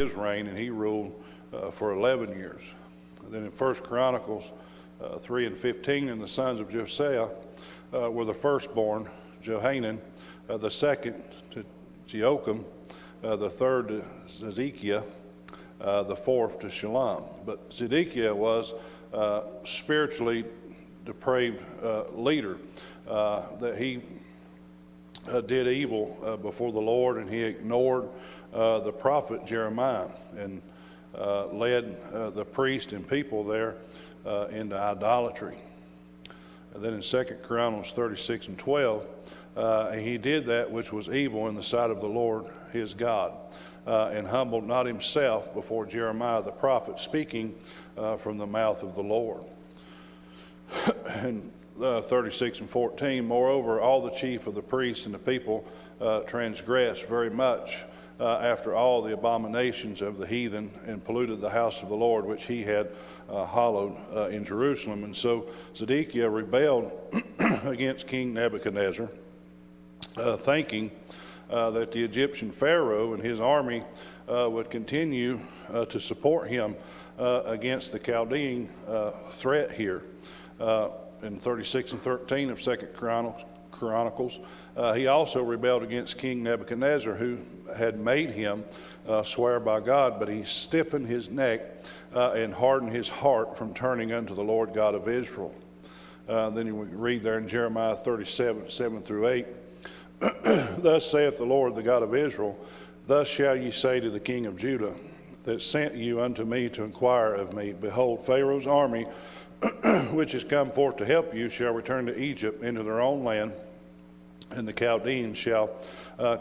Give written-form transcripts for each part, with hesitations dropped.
his reign, and he ruled for 11 years. And then in 1 Chronicles 3 and 15, and the sons of Josiah were the firstborn, Johanan, the second to Jehoiakim, the third to Zedekiah, the fourth to Shalom. But Zedekiah was spiritually depraved leader, that he did evil before the Lord, and he ignored the prophet Jeremiah and led the priest and people there into idolatry. And then in 2 Chronicles 36 and 12, he did that which was evil in the sight of the Lord his God, and humbled not himself before Jeremiah the prophet, speaking from the mouth of the Lord. And 36 and 14, moreover, all the chief of the priests and the people transgressed very much after all the abominations of the heathen, and polluted the house of the Lord, which he had hallowed in Jerusalem. And so Zedekiah rebelled against King Nebuchadnezzar, thinking that the Egyptian Pharaoh and his army would continue to support him against the Chaldean threat here. In 36 and 13 of 2 Chronicles, he also rebelled against King Nebuchadnezzar, who had made him swear by God, but he stiffened his neck and hardened his heart from turning unto the Lord God of Israel. Then you read there in Jeremiah 37, 7 through 8, thus saith the Lord, the God of Israel, thus shall ye say to the king of Judah, that sent you unto me to inquire of me, behold, Pharaoh's army, which is come forth to help you, shall return to Egypt into their own land, and the Chaldeans shall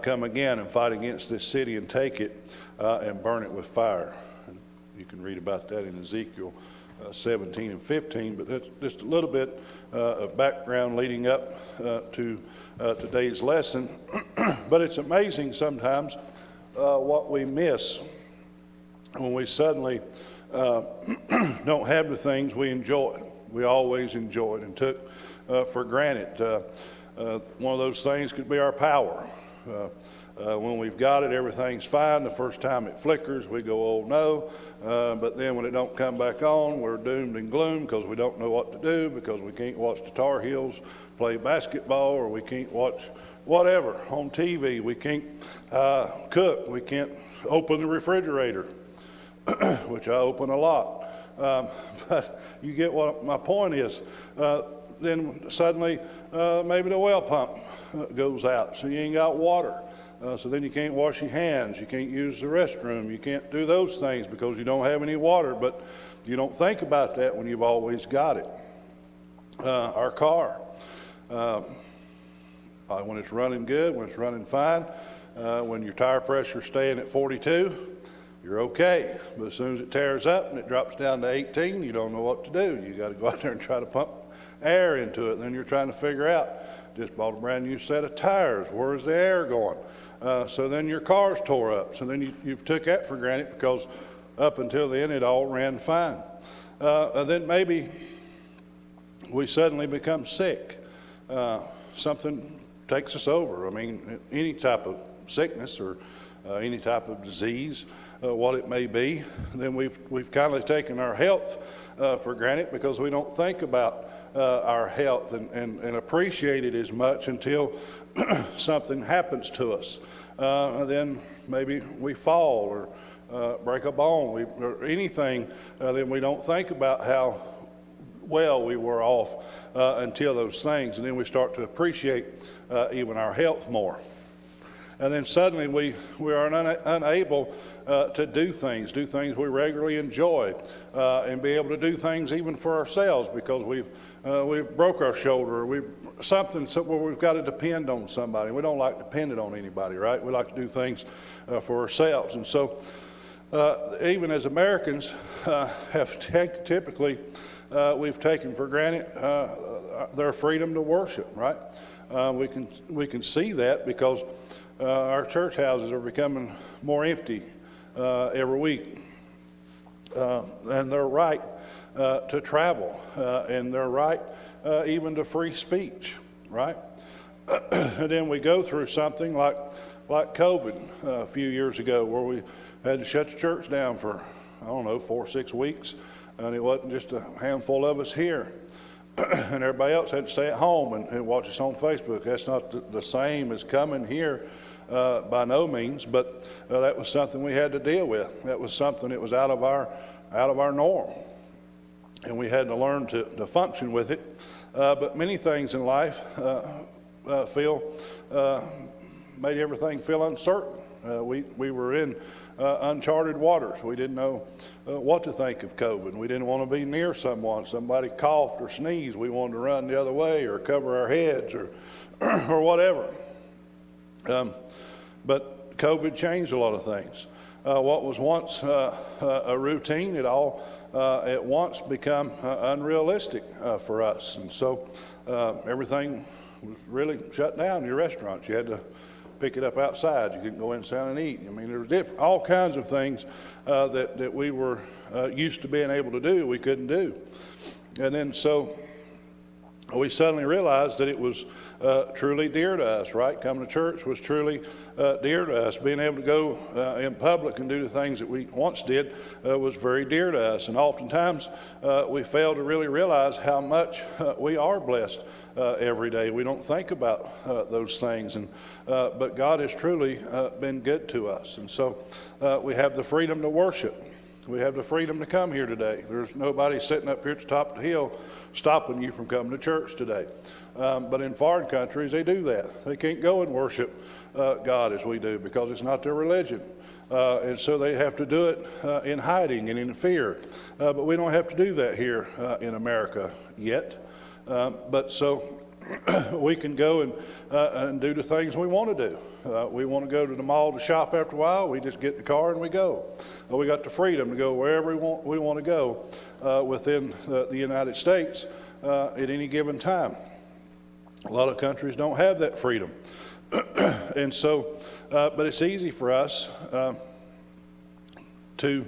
come again and fight against this city and take it and burn it with fire. You can read about that in Ezekiel 17 and 15, but that's just a little bit of background leading up to today's lesson. But it's amazing sometimes what we miss when we suddenly don't have the things we enjoyed. We always enjoyed and took for granted. One of those things could be our power. When we've got it, everything's fine. The first time it flickers, we go, oh no. But then when it don't come back on, we're doomed and gloom because we don't know what to do, because we can't watch the Tar Heels play basketball, or we can't watch whatever on TV. We can't cook. We can't open the refrigerator, which I open a lot. But you get what my point is. Then suddenly maybe the well pump goes out, so you ain't got water. So then you can't wash your hands, you can't use the restroom, you can't do those things because you don't have any water. But you don't think about that when you've always got it. Our car, when it's running good, when it's running fine, when your tire pressure's staying at 42, you're okay. But as soon as it tears up and it drops down to 18, you don't know what to do. You got to go out there and try to pump air into it. And then you're trying to figure out, just bought a brand new set of tires, where's the air going? So then your car's tore up. So then you've took that for granted because up until then it all ran fine. And then maybe we suddenly become sick. Something takes us over. I mean, any type of sickness or any type of disease, what it may be, then we've kind of taken our health for granted because we don't think about our health and appreciate it as much until something happens to us. And then maybe we fall or break a bone or anything, then we don't think about how well we were off until those things, and then we start to appreciate even our health more. And then suddenly we are unable to do things we regularly enjoy, and be able to do things even for ourselves because we've broke our shoulder, where we've got to depend on somebody. We don't like depending on anybody, right? We like to do things for ourselves. And so even as Americans have typically we've taken for granted their freedom to worship, right? We can see that because our church houses are becoming more empty every week, and their right to travel, and their right even to free speech, right? And then we go through something like COVID a few years ago, where had to shut the church down for, I don't know, 4 or 6 weeks. And it wasn't just a handful of us here. And everybody else had to stay at home and watch us on Facebook. That's not the same as coming here, by no means, but that was something we had to deal with. That was something that was out of our norm, and we had to learn to function with it. But many things in life made everything feel uncertain. We were in uncharted waters. We didn't know what to think of COVID. We didn't want to be near someone. Somebody coughed or sneezed, we wanted to run the other way or cover our heads or or whatever. But COVID changed a lot of things. What was once a routine, it all at once become unrealistic for us. And so everything was really shut down in your restaurants. You had to pick it up outside. You couldn't go inside and eat. I mean, there was all kinds of things that we were used to being able to do, we couldn't do. And then so we suddenly realized that it was truly dear to us, right? Coming to church was truly dear to us. Being able to go in public and do the things that we once did was very dear to us. And oftentimes we fail to really realize how much we are blessed every day. We don't think about those things, but God has truly been good to us. And so we have the freedom to worship. We have the freedom to come here today. There's nobody sitting up here at the top of the hill stopping you from coming to church today. But in foreign countries, they do that. They can't go and worship God as we do because it's not their religion. And so they have to do it in hiding and in fear. But we don't have to do that here in America yet. But so we can go and do the things we want to do. We want to go to the mall to shop after a while. We just get in the car and we go. We got the freedom to go wherever we want to go within the United States at any given time. A lot of countries don't have that freedom. And so, but it's easy for us to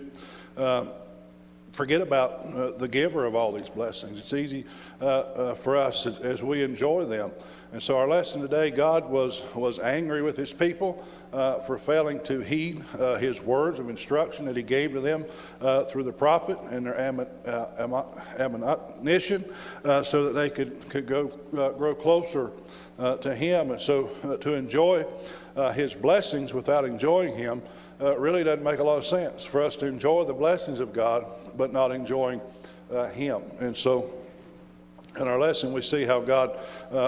forget about the giver of all these blessings. It's easy for us as we enjoy them. And so our lesson today, God was angry with his people for failing to heed his words of instruction that he gave to them through the prophet and their admonition so that they could grow closer to him. And so to enjoy his blessings without enjoying him really doesn't make a lot of sense. For us to enjoy the blessings of God but not enjoying him. And so in our lesson, we see how God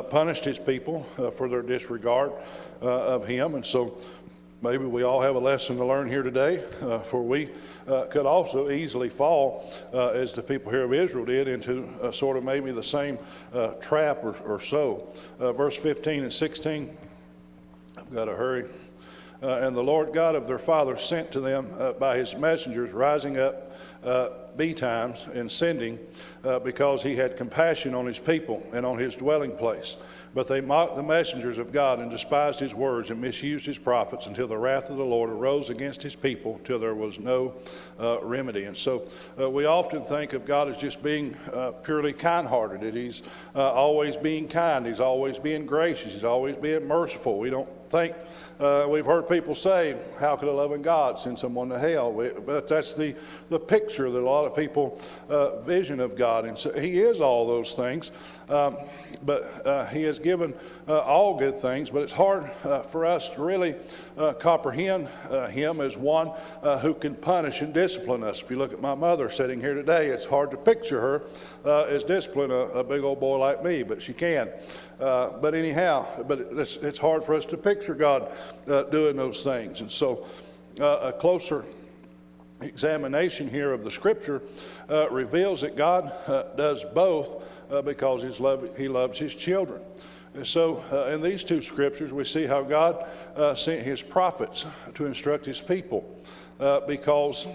punished his people for their disregard of him. And so maybe we all have a lesson to learn here today, for we could also easily fall, as the people here of Israel did, into sort of maybe the same trap or so. Verse 15 and 16, I've got to hurry. And the Lord God of their fathers sent to them by his messengers, rising up betimes and sending, because he had compassion on his people and on his dwelling place. But they mocked the messengers of God and despised his words and misused his prophets until the wrath of the Lord arose against his people till there was no remedy. And so we often think of God as just being purely kind-hearted, that he's always being kind, he's always being gracious, he's always being merciful. We don't think, we've heard people say, how could a loving God send someone to hell? But that's the picture that a lot of people vision of God. And so he is all those things, but he has given all good things, but it's hard for us to really comprehend him as one who can punish and discipline us. If you look at my mother sitting here today, it's hard to picture her as disciplining a big old boy like me, but she can. But anyhow, it's hard for us to picture God doing those things. And so a closer examination here of the scripture reveals that God does both because he loves his children. And so in these two scriptures we see how God sent his prophets to instruct his people because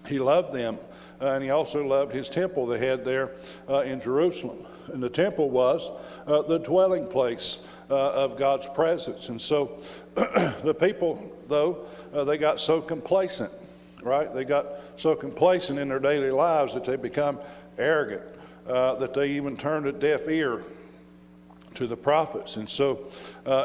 he loved them, and he also loved his temple they had there in Jerusalem. And the temple was the dwelling place of God's presence. And so the people, though, they got so complacent, right? They got so complacent in their daily lives that they become arrogant, that they even turned a deaf ear to the prophets. And so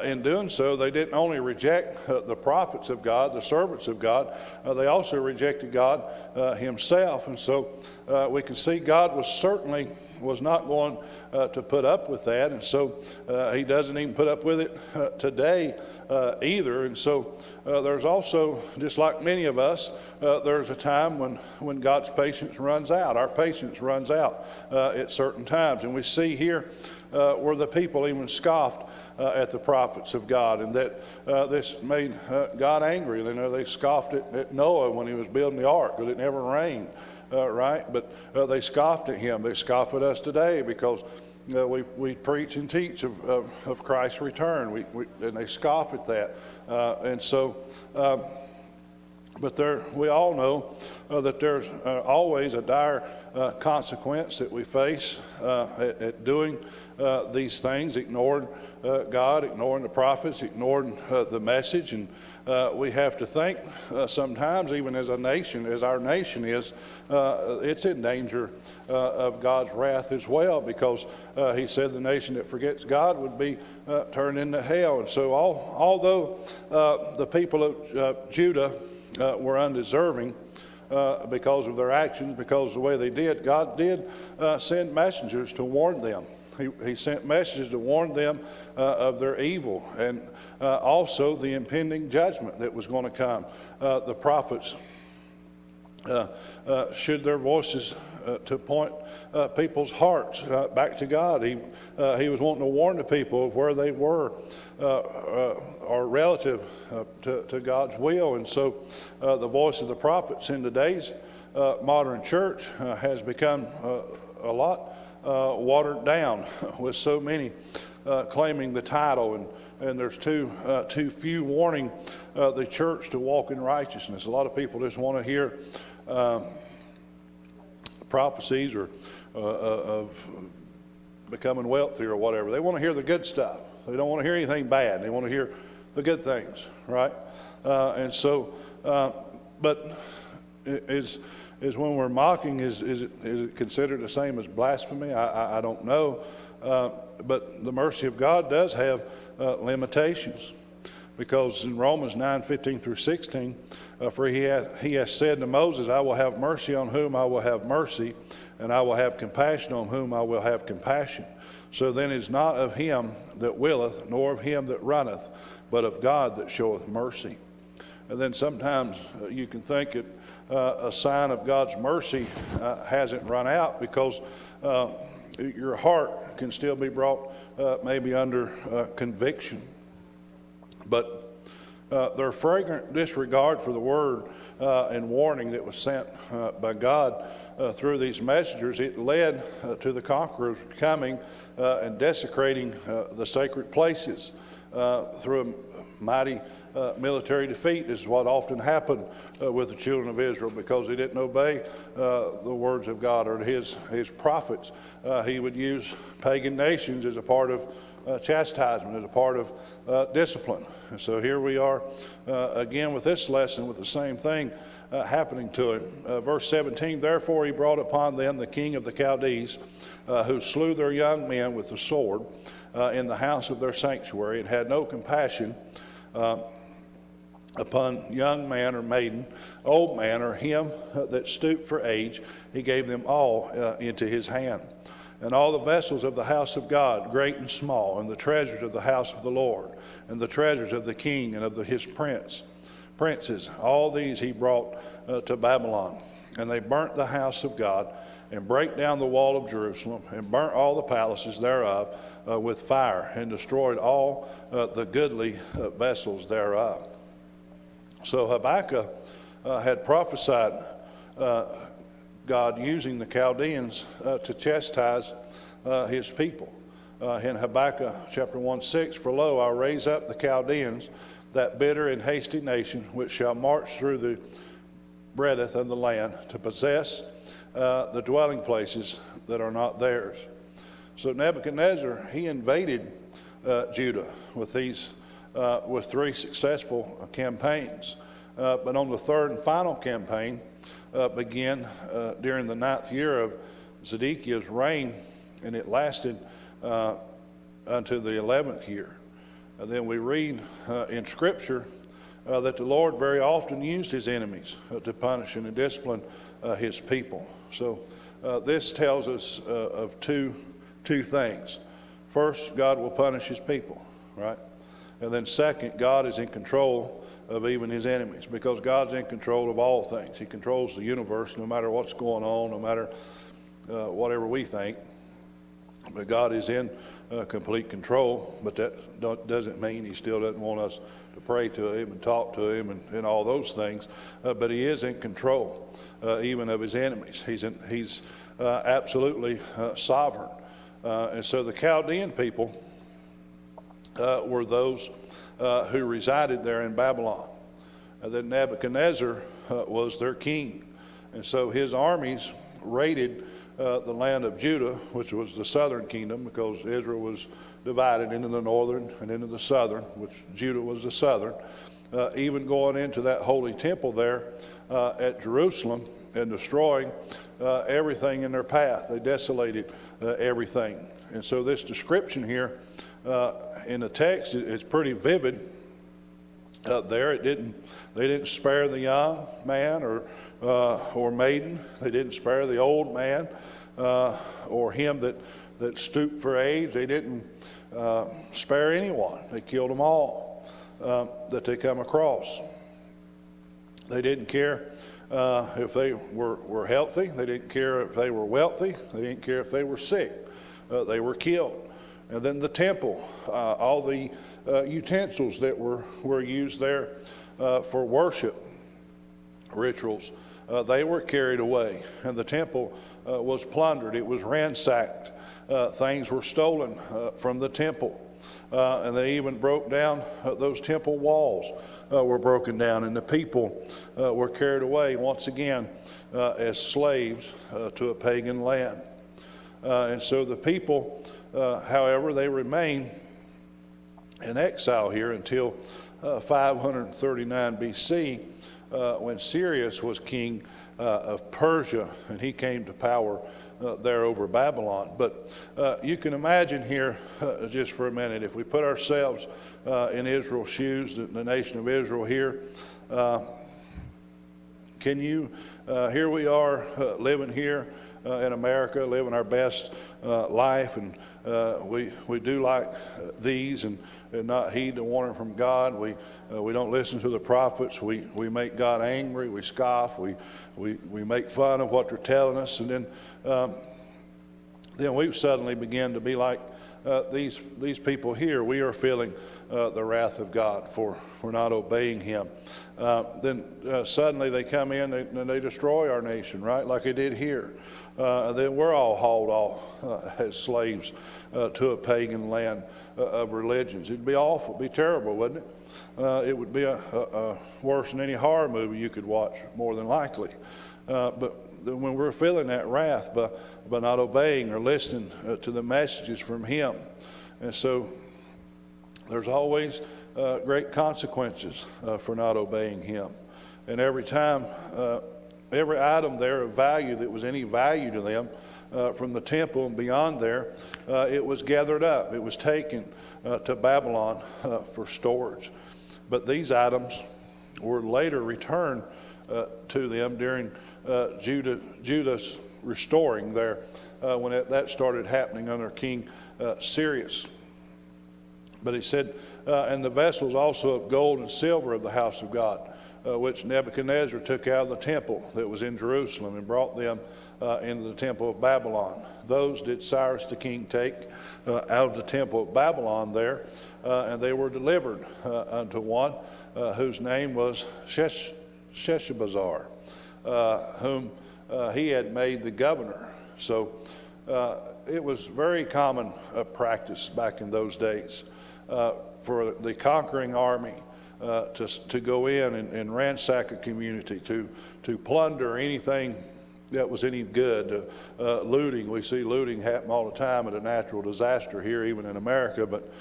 in doing so, they didn't only reject the prophets of God, the servants of God, they also rejected God himself. And so we can see God was not going to put up with that. And so he doesn't even put up with it today either. And so there's also, just like many of us, there's a time when God's patience runs out. Our patience runs out at certain times. And we see here where the people even scoffed at the prophets of God, and that this made God angry. They scoffed at Noah when he was building the ark, because it never rained, right? But they scoffed at him. They scoff at us today because we preach and teach of Christ's return, and they scoff at that. And so, but we all know that there's always a dire consequence that we face at doing these things, ignoring God, ignoring the prophets, ignoring the message. And we have to think sometimes, even as our nation is, it's in danger of God's wrath as well, because he said the nation that forgets God would be turned into hell. And so although the people of Judah were undeserving because of their actions, because of the way they did, God did send messengers to warn them. He sent messages to warn them of their evil, and also the impending judgment that was going to come. The prophets should their voices to point people's hearts back to God. He was wanting to warn the people of where they were or relative to God's will. And so the voice of the prophets in today's modern church has become a lot watered down, with so many claiming the title, and there's too few warning the church to walk in righteousness. A lot of people just want to hear prophecies or of becoming wealthy or whatever. They want to hear the good stuff. They don't want to hear anything bad. They want to hear the good things, right? And so, but is when we're mocking, is it considered the same as blasphemy? I don't know. But the mercy of God does have limitations, because in Romans 9:15 through 16, for he has said to Moses, I will have mercy on whom I will have mercy, and I will have compassion on whom I will have compassion. So then it is not of him that willeth, nor of him that runneth, but of God that showeth mercy. And then sometimes you can think that a sign of God's mercy hasn't run out, because your heart can still be brought maybe under conviction. But their fragrant disregard for the word and warning that was sent by God through these messengers, it led to the conquerors coming and desecrating the sacred places through a mighty military defeat. Is what often happened with the children of Israel, because they didn't obey the words of God or his prophets. He would use pagan nations as a part of chastisement, as a part of discipline. And so here we are again with this lesson, with the same thing happening to him. Verse 17, therefore he brought upon them the king of the Chaldees, who slew their young men with the sword in the house of their sanctuary, and had no compassion upon young man or maiden, old man or him that stooped for age. He gave them all into his hand. And all the vessels of the house of God, great and small, and the treasures of the house of the Lord, and the treasures of the king and of his princes, all these he brought to Babylon. And they burnt the house of God, and brake down the wall of Jerusalem, and burnt all the palaces thereof with fire, and destroyed all the goodly vessels thereof. So Habakkuk had prophesied God using the Chaldeans to chastise his people. In Habakkuk chapter 1:6, for lo, I'll raise up the Chaldeans, that bitter and hasty nation, which shall march through the breadth of the land, to possess the dwelling places that are not theirs. So Nebuchadnezzar, he invaded Judah with three successful campaigns. But on the third and final campaign, began during the 9th year of Zedekiah's reign, and it lasted unto the 11th year. And then we read in Scripture that the Lord very often used his enemies to punish and to discipline his people. So this tells us of two things. First, God will punish his people, right? And then second, God is in control of even his enemies, because God's in control of all things. He controls the universe no matter what's going on, no matter whatever we think. But God is in complete control, but that doesn't mean he still doesn't want us to pray to him and talk to him and all those things. But he is in control even of his enemies. He's absolutely sovereign. And so the Chaldean people were those who resided there in Babylon. And then Nebuchadnezzar was their king. And so his armies raided the land of Judah, which was the southern kingdom, because Israel was divided into the northern and into the southern, which Judah was the southern, even going into that holy temple there at Jerusalem and destroying everything in their path. They desolated everything. And so this description here in the text is pretty vivid. There, they didn't spare the young man or maiden. They didn't spare the old man or him that stooped for age. They didn't spare anyone. They killed them all that they come across. They didn't care if they were healthy. They didn't care if they were wealthy. They didn't care if they were sick. They were killed. And then the temple, all the utensils that were used there for worship rituals, they were carried away. And the temple was plundered. It was ransacked. Things were stolen from the temple. And they even broke down those temple walls were broken down, and the people were carried away once again as slaves to a pagan land. And so the people, however, they remain in exile here until 539 BC, when Cyrus was king of Persia, and he came to power there over Babylon. But you can imagine here, just for a minute, if we put ourselves in Israel's shoes, the nation of Israel here, can you, here we are living here in America, living our best life, and we do like these and not heed the warning from God. We don't listen to the prophets. We make God angry. We scoff. We make fun of what they're telling us, and then we suddenly begin to be like these people here. We are feeling the wrath of God for not obeying him. Then suddenly they come in and they destroy our nation, right, like they did here. Then we're all hauled off as slaves to a pagan land of religions. It'd be awful. It'd be terrible, wouldn't it? It would be worse than any horror movie you could watch, more than likely. But when we're feeling that wrath by not obeying or listening to the messages from him. And so there's always great consequences for not obeying him. And every time, every item there of value that was any value to them from the temple and beyond there, it was gathered up. It was taken to Babylon for storage. But these items were later returned to them during Judah's restoring there when that started happening under King Cyrus. But he said, and the vessels also of gold and silver of the house of God, which Nebuchadnezzar took out of the temple that was in Jerusalem and brought them into the temple of Babylon. Those did Cyrus the king take out of the temple of Babylon there, and they were delivered unto one whose name was Sheshbazzar, whom he had made the governor. So it was very common practice back in those days for the conquering army to go in and ransack a community, to plunder anything that was any good. Looting, we see looting happen all the time at a natural disaster here, even in America, but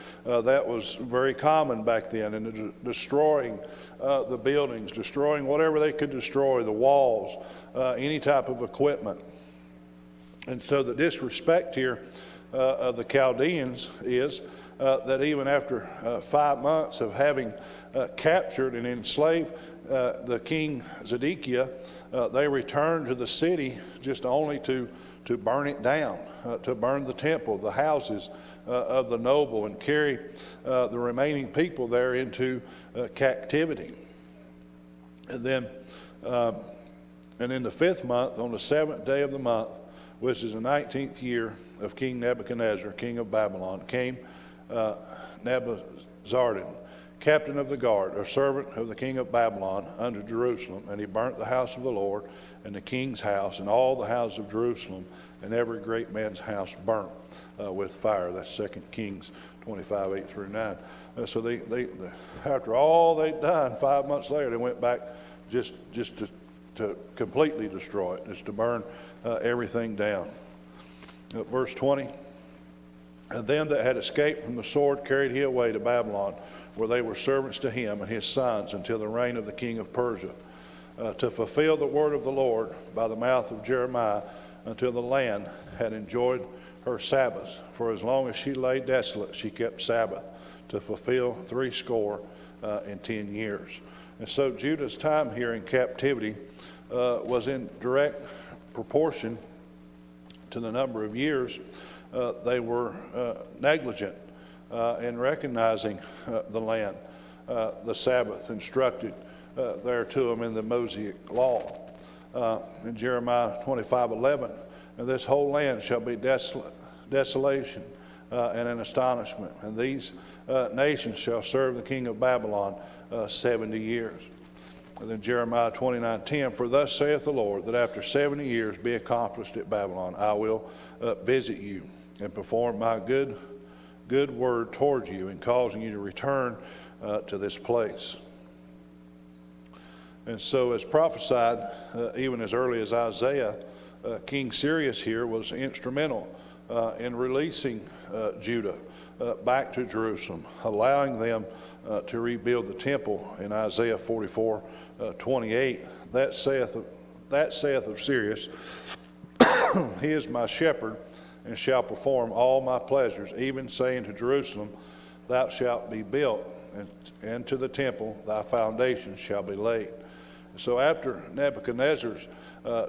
that was very common back then, and destroying the buildings, destroying whatever they could destroy, the walls, any type of equipment. And so the disrespect here of the Chaldeans is that even after 5 months of having captured and enslaved the king Zedekiah, they returned to the city just only to burn it down, to burn the temple, the houses of the noble, and carry the remaining people there into captivity. And then, and in the 5th month, on the 7th day of the month, which is the 19th year of King Nebuchadnezzar, king of Babylon, came Nebuzaradan, captain of the guard, a servant of the king of Babylon, unto Jerusalem, and he burnt the house of the Lord, and the king's house, and all the houses of Jerusalem, and every great man's house burnt with fire. That's 2 Kings 25, 8 through 9. So they after all they'd done, 5 months later, they went back just to completely destroy it, just to burn everything down. Verse 20, and them that had escaped from the sword carried he away to Babylon, where they were servants to him and his sons until the reign of the king of Persia, to fulfill the word of the Lord by the mouth of Jeremiah, until the land had enjoyed her Sabbaths. For as long as she lay desolate, she kept Sabbath, to fulfill 70 years. And so Judah's time here in captivity was in direct proportion to the number of years they were negligent in recognizing the land, the Sabbath instructed there to them in the Mosaic law. In Jeremiah 25:11, and this whole land shall be desolation and an astonishment, and these nations shall serve the king of Babylon 70 years. And then Jeremiah 29:10, for thus saith the Lord, that after 70 years be accomplished at Babylon, I will visit you and perform my good word toward you, in causing you to return to this place. And so, as prophesied even as early as Isaiah, King Cyrus here was instrumental in releasing Judah back to Jerusalem, allowing them to rebuild the temple. In Isaiah 44:28, that saith of Cyrus, he is my shepherd, and shall perform all my pleasures, even saying to Jerusalem, thou shalt be built, and to the temple thy foundation shall be laid. So after Nebuchadnezzar's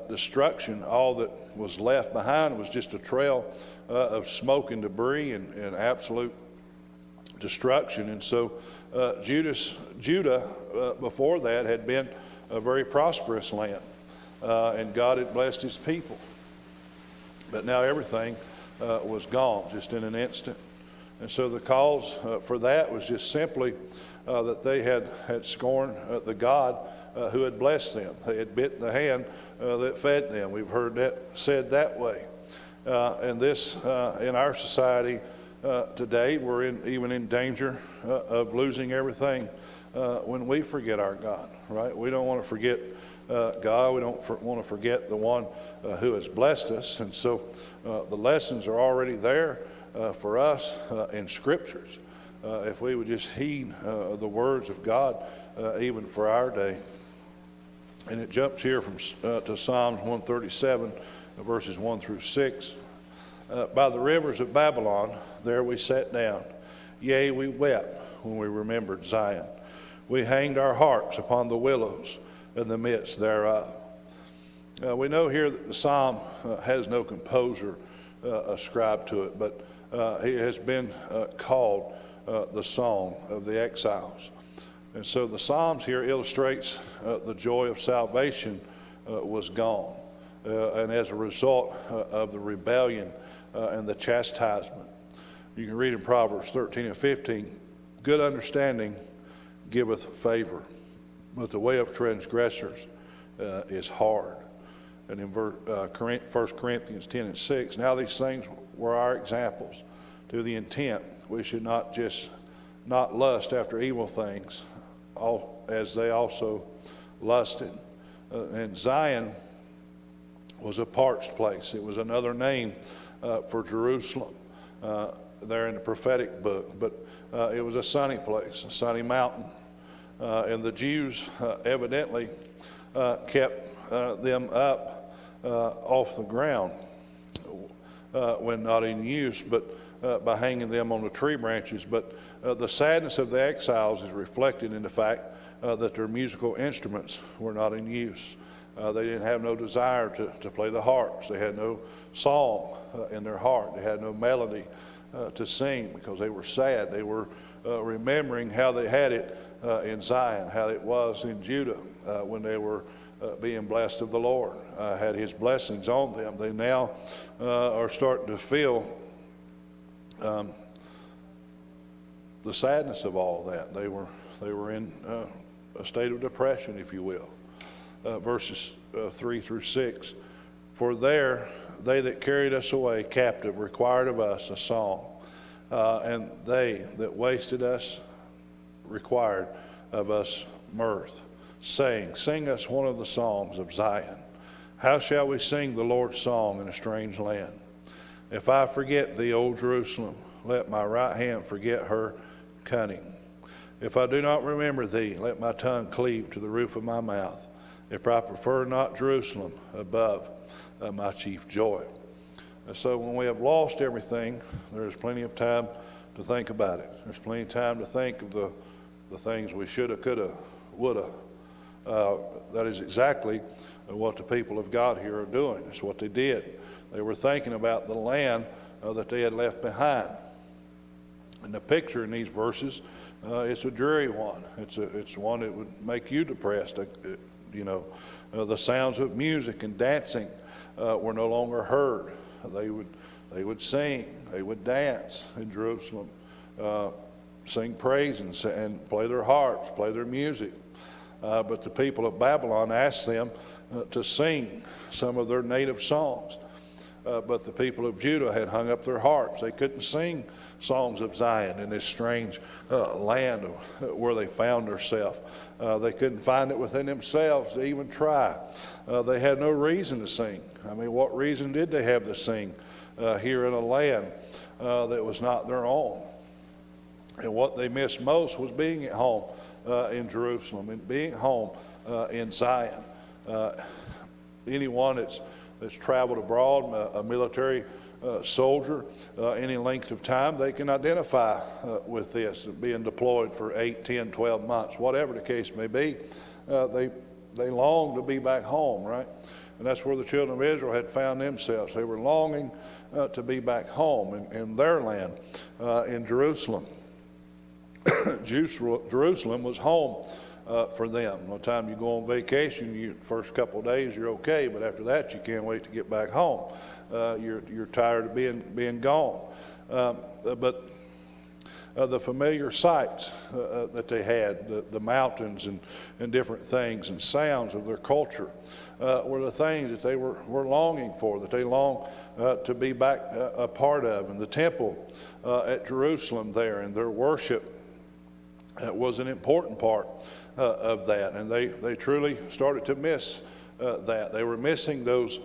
destruction, all that was left behind was just a trail of smoke and debris and absolute destruction. And so Judah before that had been a very prosperous land, and God had blessed his people. But now everything was gone just in an instant. And so the cause for that was just simply that they had scorned the God who had blessed them. They had bitten the hand that fed them. We've heard that said that way. And this, in our society today, we're even in danger of losing everything when we forget our God, right? We don't want to forget God. We don't want to forget the one who has blessed us. And so the lessons are already there for us in Scriptures. If we would just heed the words of God, even for our day. And it jumps here to Psalms 137, verses 1 through 6. By the rivers of Babylon, there we sat down. Yea, we wept when we remembered Zion. We hanged our harps upon the willows in the midst thereof. We know here that the psalm has no composer ascribed to it, but it has been called the Song of the Exiles. And so the Psalms here illustrates the joy of salvation was gone. And as a result of the rebellion and the chastisement. You can read in Proverbs 13 and 15, good understanding giveth favor, but the way of transgressors is hard. And in 1 Corinthians 10 and 6, now these things were our examples, to the intent we should not lust after evil things, as they also lusted. And Zion was a parched place. It was another name for Jerusalem there in the prophetic book, but it was a sunny place, a sunny mountain. And the Jews evidently kept them up off the ground when not in use, but by hanging them on the tree branches. But the sadness of the exiles is reflected in the fact that their musical instruments were not in use. They didn't have no desire to play the harps. They had no song in their heart. They had no melody to sing because they were sad. They were remembering how they had it in Zion, how it was in Judah when they were being blessed of the Lord, had his blessings on them. They now are starting to feel the sadness of all that. They were in a state of depression, if you will. Verses 3 through 6. For there they that carried us away captive required of us a song, and they that wasted us required of us mirth, saying, Sing us one of the songs of Zion. How shall we sing the Lord's song in a strange land? If I forget thee, O Jerusalem, let my right hand forget her cunning. If I do not remember thee, let my tongue cleave to the roof of my mouth. If I prefer not Jerusalem above my chief joy. And so when we have lost everything, there's plenty of time to think about it. There's plenty of time to think of the things we shoulda, coulda, woulda. That is exactly what the people of God here are doing. It's what they did. They were thinking about the land that they had left behind. And the picture in these verses, it's a dreary one. It's one that would make you depressed. The sounds of music and dancing were no longer heard. They would sing, they would dance in Jerusalem, sing praise and play their harps, play their music. But the people of Babylon asked them to sing some of their native songs. But the people of Judah had hung up their harps. They couldn't sing songs of Zion in this strange land where they found themselves. They couldn't find it within themselves to even try. They had no reason to sing. I mean, what reason did they have to sing here in a land that was not their own? And what they missed most was being at home in Jerusalem and being home in Zion. Anyone that's traveled abroad, a military soldier, any length of time, they can identify with this, being deployed for 8, 10, 12 months, whatever the case may be. They long to be back home, right? And that's where the children of Israel had found themselves. They were longing to be back home in their land, in Jerusalem. Jerusalem was home for them. By the time you go on vacation, first couple of days you're okay, but after that you can't wait to get back home. You're tired of being gone. But the familiar sights that they had, the mountains and different things and sounds of their culture, were the things that they were longing for, that they longed to be back a part of. And the temple at Jerusalem there and their worship was an important part of that. And they truly started to miss that. They were missing those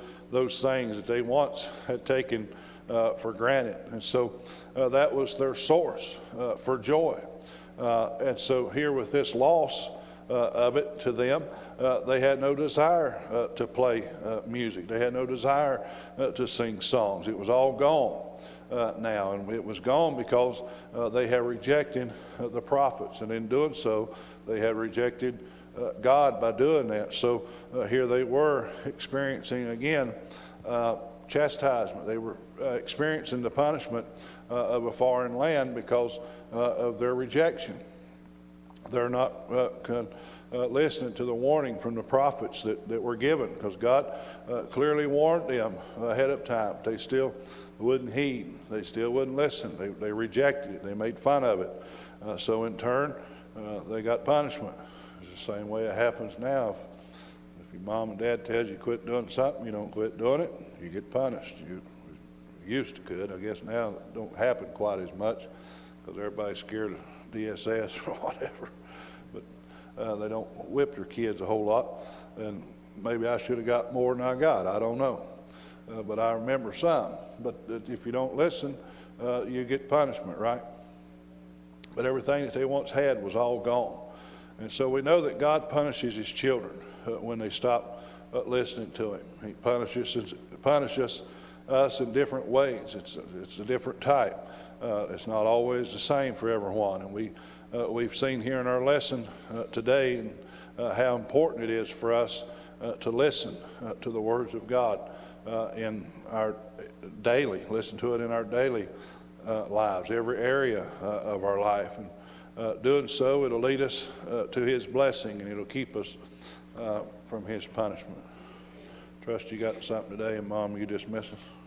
things that they once had taken for granted. And so that was their source for joy. And so here with this loss of it to them, they had no desire to play music. They had no desire to sing songs. It was all gone now. And it was gone because they had rejected the prophets. And in doing so, they had rejected God by doing that. So here they were experiencing again chastisement. They were experiencing the punishment of a foreign land because of their rejection. They're not listening to the warning from the prophets that were given, because God clearly warned them ahead of time. They still wouldn't heed. They still wouldn't listen. They rejected it. They made fun of it. So in turn, they got punishment. It's the same way it happens now. If your mom and dad tells you quit doing something, you don't quit doing it, you get punished. You used to could. I guess now it don't happen quite as much because everybody's scared of DSS or whatever. But they don't whip their kids a whole lot. And maybe I should have got more than I got. I don't know. But I remember some. But if you don't listen, you get punishment, right? But everything that they once had was all gone. And so we know that God punishes his children when they stop listening to him. He punishes us in different ways. It's a different type. It's not always the same for everyone. And we've seen here in our lesson today how important it is for us to listen to the words of God in our daily, listen to it in our daily lives, every area of our life. And doing so, it'll lead us to His blessing, and it'll keep us from His punishment. Trust you got something today, and Mom, you dismiss us.